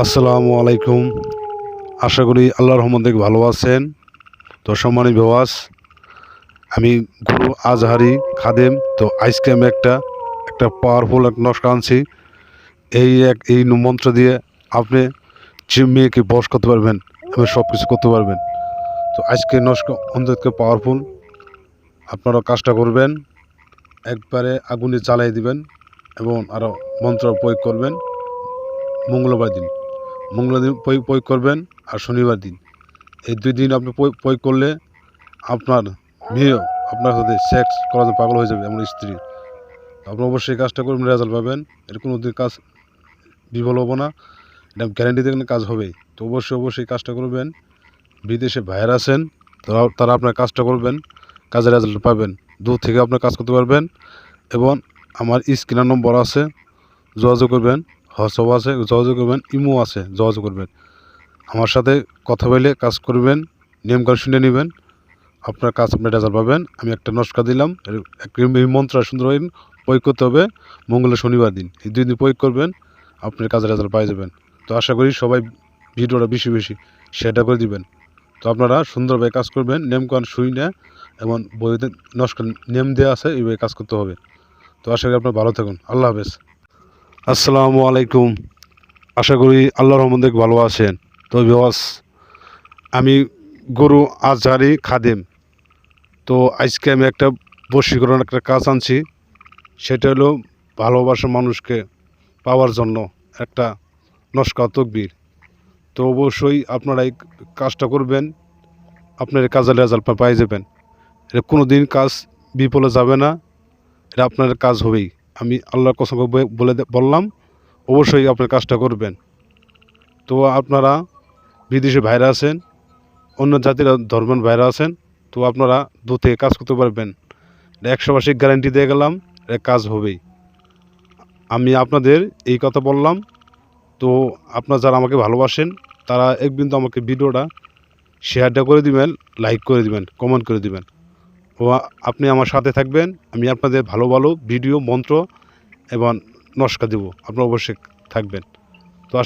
আসসালামু আলাইকুম। আশা করি আল্লাহর রহমতে ভালো আছেন। তো সম্মানিত ভিউয়ার্স, আমি গুরু আজহারি খাদেম। তো আজকে আমি একটা পাওয়ারফুল এক নস্কা আনছি। এই মন্ত্র দিয়ে আপনি যে মেয়েকে বশ করতে পারবেন এবং সব কিছু করতে পারবেন। তো আজকে নস্কা অন্তত পাওয়ারফুল। আপনারা কাজটা করবেন, একবারে আগুনে জ্বালাই দিবেন এবং আরও মন্ত্র প্রয়োগ করবেন। মঙ্গলবার দিন প্রয়োগ করবেন, আর শনিবার দিন। এই 2 দিন আপনি প্রয়োগ করলে আপনার মেয়েও আপনার সাথে সেক্স করার জন্য পাগল হয়ে যাবে, এমন স্ত্রী। আপনি অবশ্যই কাজটা করবেন, রেজাল্ট পাবেন। এর কোনো দিন কাজ বিফল হবো না, এটা গ্যারান্টি দেখলে কাজ হবেই। তো অবশ্যই কাজটা করবেন। বিদেশে ভাইয়েরা আছেন, তারা আপনার কাজটা করবেন, কাজের রেজাল্ট পাবেন। দূর থেকে আপনার কাজ করতে পারবেন। এবং আমার স্ক্রিনের নম্বর আছে, যোগাযোগ করবেন। হোয়াটসঅ্যাপ আছে, যোগাযোগ করবেন। ইমো আছে, যোগাযোগ করবেন। আমার সাথে কথা বলে কাজ করবেন, নিয়মকানুন শুনে নেবেন। আপনার কাজ আপনি রেজাল্ট পাবেন। আমি একটা নস্কা দিলাম, এই মন্ত্র সুন্দরভাবে প্রয়োগ করতে হবে মঙ্গলের শনিবার দিন। এই 2 দিন প্রয়োগ করবেন, আপনার কাজের রেজাল্ট পাই যাবেন। তো আশা করি সবাই ভিডিওটা বেশি শেয়ারটা করে দিবেন। তো আপনারা সুন্দরভাবে কাজ করবেন, নিয়মকানুন শুনে, এবং বইতে নস্কা নিয়ম দেওয়া আছে, এইভাবে কাজ করতে হবে। তো আশা করি আপনারা ভালো থাকুন। আল্লাহ হাফেজ। আসসালামু আলাইকুম। আশা করি আল্লাহর রহমতে ভালো আছেন। তো ভিউয়ার্স, আমি গুরু আজহারি খাদেম। তো আজকে আমি একটা বশীকরণ একটা কাজ আনছি। সেটা হলো ভালোবাসা মানুষকে পাওয়ার জন্য একটা নস্কা তকবীর। তো অবশ্যই আপনারা এই কাজটা করবেন, আপনার কাজের রেজাল্ট পাই যাবেন। এটা কোনো দিন কাজ বিফলে যাবে না, এটা আপনার কাজ হবেই। আমি আল্লাহর কসম করে বললাম, অবশ্যই আপনার কাজটা করবেন। তো আপনারা বিদেশে ভাইরা আছেন, অন্য জাতির ধর্মের ভাইরা আছেন, তো আপনারা দূর থেকে কাজ করতে পারবেন। 100% গ্যারান্টি দিয়ে গেলাম, এটা কাজ হবেই। আমি আপনাদের এই কথা বললাম। তো আপনারা যারা আমাকে ভালোবাসেন, তারা একদিন তো আমাকে ভিডিওটা শেয়ারটা করে দিবেন, লাইক করে দিবেন, কমেন্ট করে দিবেন। ও আপনি আমার সাথে থাকবেন। আমি আপনাদের ভালো ভিডিও, মন্ত্র এবং নস্কা দেব। আপনারা অবশ্যই থাকবেন।